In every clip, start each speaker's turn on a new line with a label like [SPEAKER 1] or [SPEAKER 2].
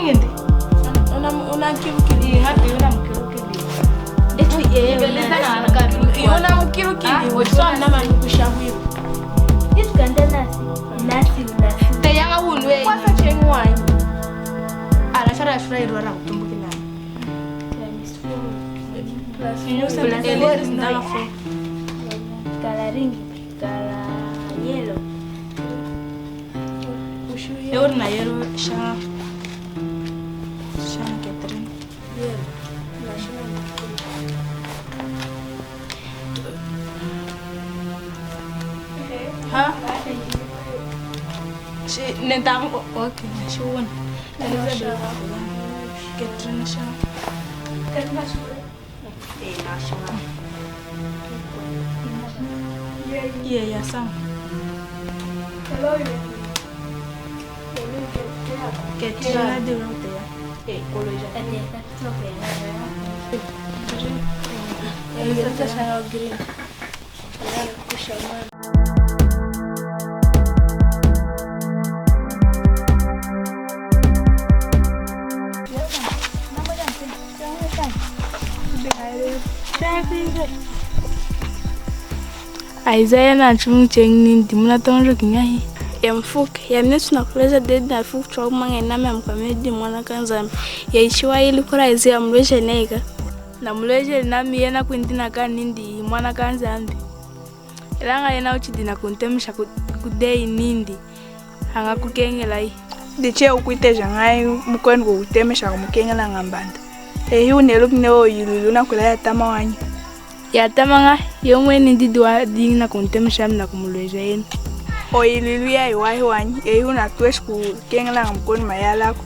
[SPEAKER 1] Kende. Una mkirukili ngapi una mkirukili.
[SPEAKER 2] Beleza na haraka.
[SPEAKER 1] Una mkirukili. Woso na manukushawiru.
[SPEAKER 2] Isikanda nasi.
[SPEAKER 1] Tayanga unwe. Kwasa chengwani. Ala shara shura irora kutumbukina. Sinyusa ndele ndala fo.
[SPEAKER 2] Kala ringi, kala yellow.
[SPEAKER 1] Eu na yellow sha. Sha Catherine. Ha? She nendang okay, she won. Catherine sha. Yeah, some. Catherine de Rotea. Ecologia.
[SPEAKER 3] Isaiah na chumcheng nindi muna tonjo kingahi ya mfuke ya mnesu na kuleza dedi na fuku chwa kumanga iname mkamedi mwana kanzami ya ishiwa ili kura Isaiah mleje nega na mleje nami yena kuindina ka nindi mwana kanzambi ilanga yena uchidina kuntemisha kudei nindi hanga kukengela hii
[SPEAKER 4] diche ukuiteja ngai mukweni kutemesha kumukengela ngambanda ehi unelo kineo yululu na kula ya tama wanyi
[SPEAKER 3] ya tamanga yomwe nindi dwa dina kuntemisha mna kumulweja yenu
[SPEAKER 4] oyilulu ya iwahi wanyi ehi unatwesh kukengela mukweni mayalako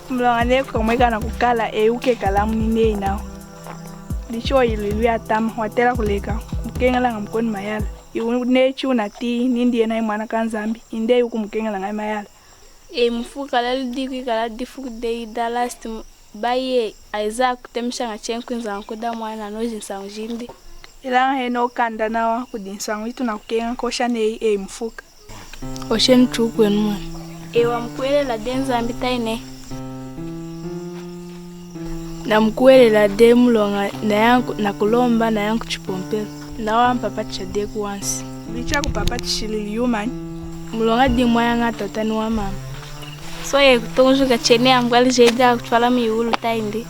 [SPEAKER 4] mlonga neko kamweka na kukala ehi ukekalamu ninde inao diche oyilulu ya tama watela kuleka kukengela mukweni mayala iunechi unati nindi yena mwana kanzambi inde yuku mukengela ngai mayala
[SPEAKER 3] mfuka laludi kala difu de dalast baye Isaac kutemsha ngachenkwenza nkoda mwana noji sanjindi
[SPEAKER 4] ila heno kanda nawa kudinsangu itu na kukenga kosha nei mfuka
[SPEAKER 3] oshen chukwen mwana wa mkwele la denza mbitaine na mkwele la demulonga na yangu na kulomba na yangu chipompelo na wampa pacha deku once
[SPEAKER 4] licha kupapa chishilili yumani
[SPEAKER 3] mulonga dimwaya ngatotani wa mama so ye kutonjo ka chene ambali jeda kutwala miulu taindi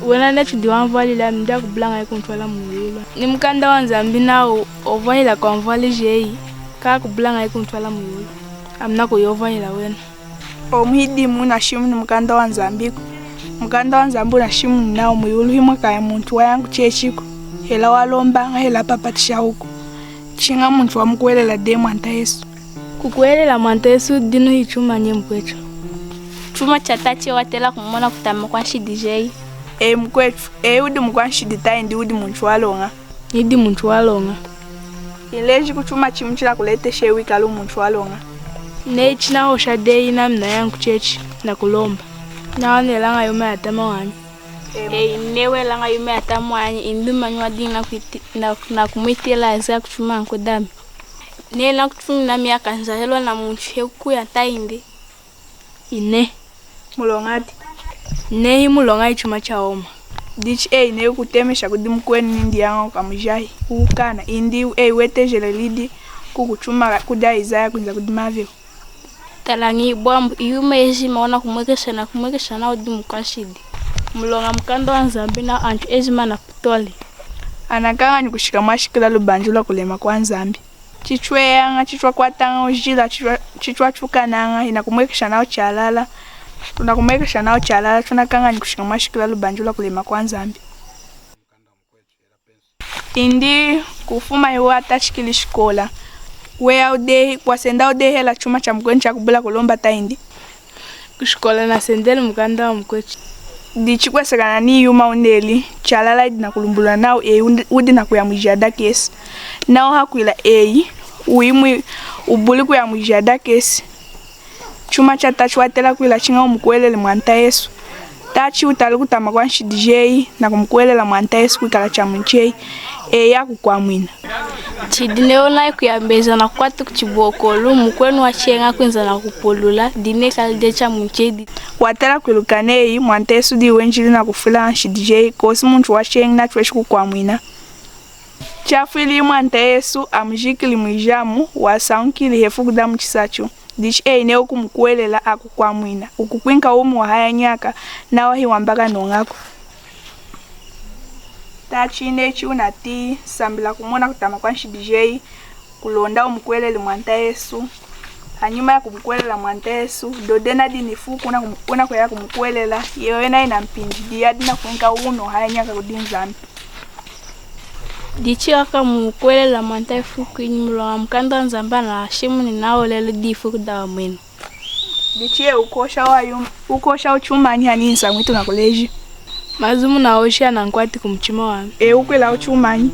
[SPEAKER 3] wena netu diwamvali la mda kublanga ikuntwala miulu ni mkanda wanzambi nao ovahila kwa mvali jei kaa kublanga ikuntwala miulu amna kuyovahila wena
[SPEAKER 4] omuhidi muna shimu ni mkanda wanzambiku mkanda wanzambu na shimu nao miulu himwa kaya muntu wayangu chechiko hela walomba hela papatisha huko chinga muntu wa mkuwelela demu anta Yesu
[SPEAKER 3] kukuwelela mwanta Yesu dinu hichuma nye mkwecho
[SPEAKER 2] chuma chatache watela kumona kutama kwa shidi jei
[SPEAKER 4] mkwecho udi mkwa shidi taindi udi muntu walonga
[SPEAKER 3] idi muntu walonga
[SPEAKER 4] ileji kuchuma chimuchila kulete shewi kalu muntu walonga
[SPEAKER 3] nechi na osha dei na mna yangu chechi na kulomba na wanelanga yume atama wanyi
[SPEAKER 2] newe langa yume atama wanyi induma nywa dina na kumwitela Isaiah kuchuma nkodami nela kuchuma na miaka nzahelo na muntu heku ya taindi
[SPEAKER 3] ine
[SPEAKER 4] mulongati
[SPEAKER 3] nehi mulonga ichuma chaoma
[SPEAKER 4] dich ne kutemesha kudimkweni nindi yango kamujahi ukana indi wetejele lidi kukuchuma kuda Isaiah kunza kudimavyo
[SPEAKER 2] talangi bwambu yume maona kumwekesha na udimukashidi mulonga mkando wanzambi na antu ezima na kutoli
[SPEAKER 4] anakanga ni kushika mashikila lubanjula kulema kwa nzambi chichwe yanga chichwa kwatanga ujila chichwa chukananga inakumwekesha nao chalala tunakumwekesha nao chalala tunakanga ni kushika mashikila lubanjula kulema kwa nzambi indi kufuma yuwa atachikili shikola wea udehi kwasenda udehi la chuma cha mkweni cha kubula kulomba taindi
[SPEAKER 3] kushikola na sendele mkanda wa mkwechi
[SPEAKER 4] dichi kwesekana ni yuma uneli chalala idina kulumbula nao udi na kuyamujada kesi nao hakuila uimwi ubuli kuyamujada kesi chuma cha tachi watela kuila chinga umukwelele mwanta Yesu tachi utali kutama kwa nshidijei na kumkwelela mwanta Yesu kwikala cha mchei ya kukwamwina
[SPEAKER 2] Chidineona kuyambeza na kwatu kuchibokolo mukwenu wachenga kwenza na kupolula dine kaldecha munchedi
[SPEAKER 4] watala kwilukanei mwantesu di wenjili na kufula nshidijei kosi muntu wachenga na tweshi kukwamwina chafili mwantesu amjikili mwijamu wasaunkili hefu kudamu chisachu dichi eine kumkuelela akukwamwina ukukwinka umu wahaya nyaka na wahi wambaka nongako tachine chiuna ti sambila kumona kutama kwa nshidijei kulonda umkuelele mwantesu hanyuma ya kumkuelela mwantesu dodena dini fuku una kwela kumkuelela yewena ina mpinjidi adina kuinka uno haya nyaka kudinzami
[SPEAKER 2] dichi waka mukwelela mwantesu kuinyumulwa mkanda nzamba na shimu ni nao lele difu kudawa mwenu
[SPEAKER 4] dichi ukosha uchumani haninsa mwitu na koleji
[SPEAKER 3] mazumu na osha na nkwati kumchima wami
[SPEAKER 4] ukwela uchumani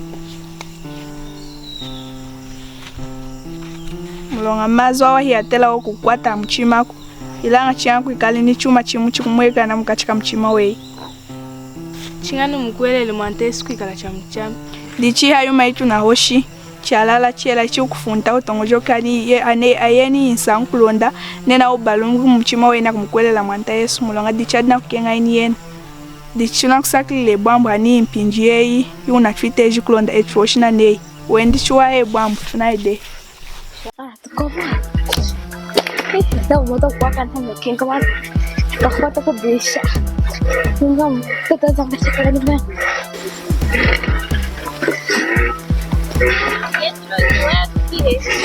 [SPEAKER 4] mulonga mazo awa hiatela okukwata mchimako ilanga chiyangu ikali ni chuma chimu chikumweka na mukachika mchima wei
[SPEAKER 3] chingani mukwelele mwantesu kwikala cha mchama
[SPEAKER 4] dichi hayo maitu na hoshi chalala chela chikufunta utongojo kani ayeni insa kulonda nena ubalungu mchima wei na kumkwelela mwantesu mulonga dichi adina kukenga ini yena dichi na kusakile bwambu hani mpinjiyei yuna twiteji kulonda echoshi na nei wendi chuwa bwambu tunaide
[SPEAKER 5] tukova então vou tocar cantando quem começa a foto com deixa então todas as vezes que ele vem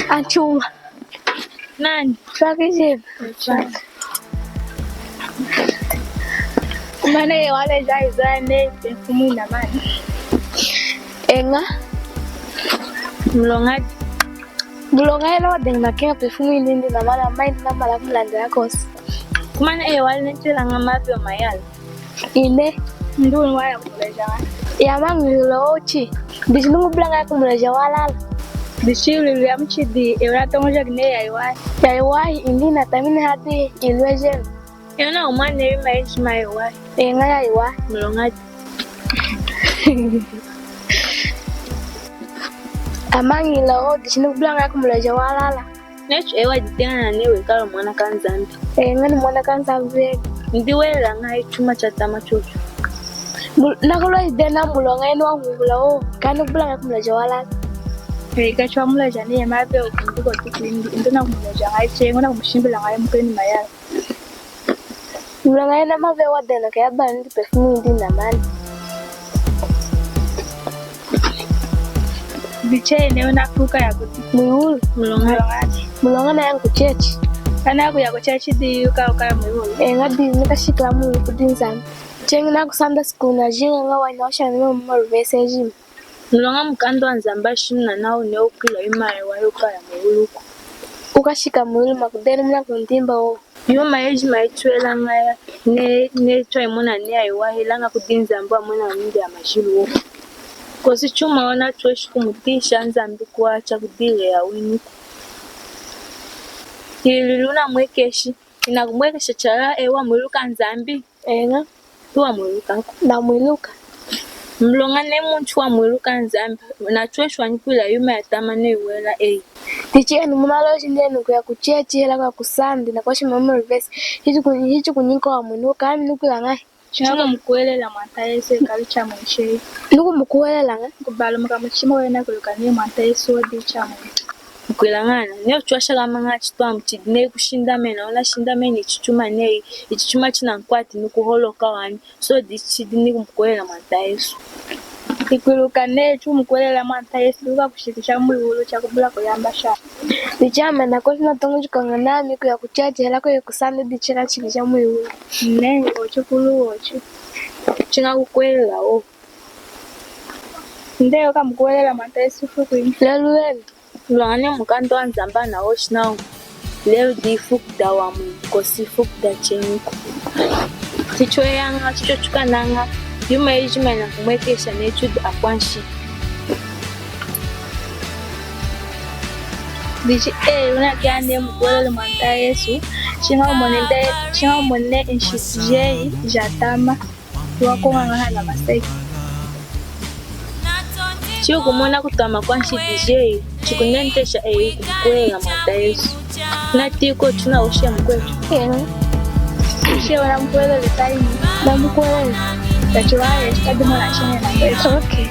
[SPEAKER 5] a chuma nani sabe je
[SPEAKER 3] mane wale jaizane perfume na mani
[SPEAKER 5] enga
[SPEAKER 3] mlongati
[SPEAKER 5] bulonga elo denga kenga perfume ndindi na mala mind na mala mlanda yakos
[SPEAKER 3] kumana wale ntela ngamapi wa mayala
[SPEAKER 5] ine
[SPEAKER 3] ndio wala kuleja
[SPEAKER 5] ya mangilo ochi bisnungu blanga kumleja wala
[SPEAKER 3] bishiri ya mchidi ewata moja gine
[SPEAKER 5] yaiwai indina tamini hati ilweje
[SPEAKER 3] yana umane image maiwa
[SPEAKER 5] enga yaiwa
[SPEAKER 3] mlongati
[SPEAKER 5] amangila o dishinu blanga kumleja wala
[SPEAKER 3] necho ewa ditena newe kala mwana kanzambi
[SPEAKER 5] ngani mwana kanzambi
[SPEAKER 3] ndiwela ngai chuma cha tama chocho
[SPEAKER 5] nakolo idena mulonga eno wangula o kanu blanga kumleja wala
[SPEAKER 3] ikachwa mleja ni mabe ukundiko tukindi ndona kumleja ngai chengo na kumshimbila ngai mkeni mayala
[SPEAKER 5] mulonga ena mabe wadena kayaba ndi perfume ndi na mani
[SPEAKER 3] biche leo nakuka ya kuti
[SPEAKER 5] muyulu mulonga na yangu chechi
[SPEAKER 3] kana yako ya chechi di uka muyulu
[SPEAKER 5] ngadi nikashikla muyulu kudinzana chengi na kusanda siku na jinga ngawa inaosha nimo mmaruvese jim
[SPEAKER 3] mulonga mkando anzamba shimna nao ne ukila imaye wayo kaya muyulu
[SPEAKER 5] ukashika muyulu makudeni mna kundimba o
[SPEAKER 3] yoma eji maitwela ngaya ne twa mona ne ayiwa hilanga kudinzamba mona nindi ya mashilu wo kosi chuma wana tweshi kumutisha nzambi kuacha kudile ya wini hililuna mwekeshi inakumwekesha chala ewa mwiluka nzambi
[SPEAKER 5] enga
[SPEAKER 3] tuwa mwiluka
[SPEAKER 5] na mwiluka
[SPEAKER 3] mlonga ne muntu wa mwiluka nzambi na tweshi wanyipula yuma ya tamane iwela
[SPEAKER 5] tichi enu munaloji ndenu kuya kuchechi hela kwa kusandi na kwashi mama reverse hichi kunyinko wa mwiluka ami nukula ngai
[SPEAKER 3] chama mkuelela mwantaese kalicha mwishe
[SPEAKER 5] nuku mkuelela nga
[SPEAKER 3] kubalo mkamachima wena kulukani mwantaese wadi chama mkuelangana neo chwasha kama nga chitwa mchidine kushinda mena wala shinda mena ichichuma nei ichichuma china nkwati nuku holo kawani so dichidine kumkuelela mwantaese
[SPEAKER 5] ikulukane chu mkuelela mwantaese luka kushikisha mwiulu cha kubula kuyamba sha dichama na kofi na tongu chukanga nami kuya kuchaji hela kuya kusande dichira chikisha mwiulu
[SPEAKER 3] ne ocho kulu ocho chinga kukuelela o
[SPEAKER 5] ndeo kamkuelela mwantaese fuku
[SPEAKER 3] leluweni lwane mukando anzamba na oshnao leo di fukda wa mkosi fukda cheniko ticho yanga chicho chukananga yuma ejima na kumwekesha nechu akwanshi dichi una kiane mkuelela mwantaese chinga umone nshitijei jatama wako nganga na maseki
[SPEAKER 5] Chio kumona kutama kwa DJ chikunentesha kukwela mata Yesu na tiko tuna oshe mkwetu oshe wana mkwela litari na mkwela tachiwaye chikadi mwana chene na kwetu. Okay.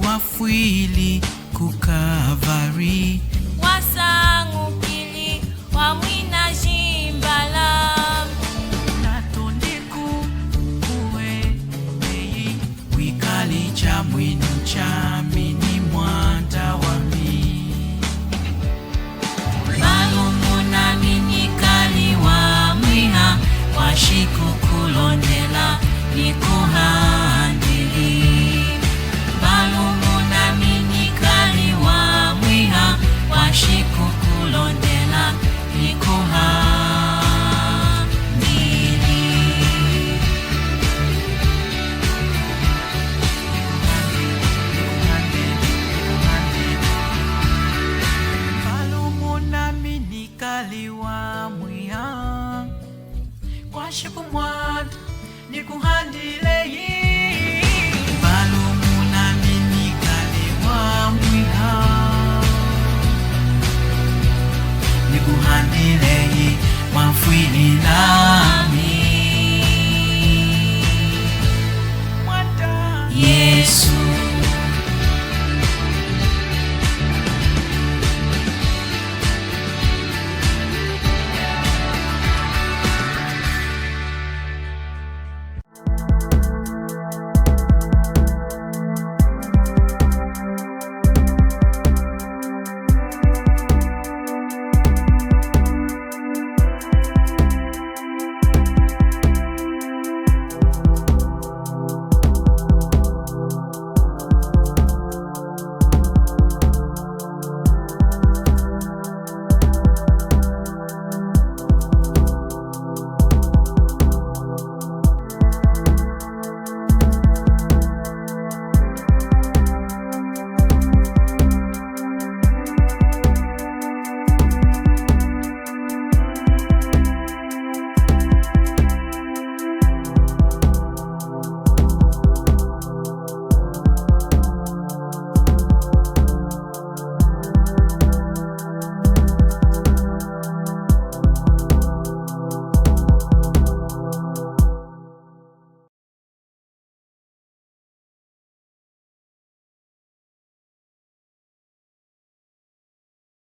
[SPEAKER 6] Wafwili kukavari
[SPEAKER 7] wasangu pili wamwina jimbala
[SPEAKER 6] natondeku kuwe wikali cha mwinu chami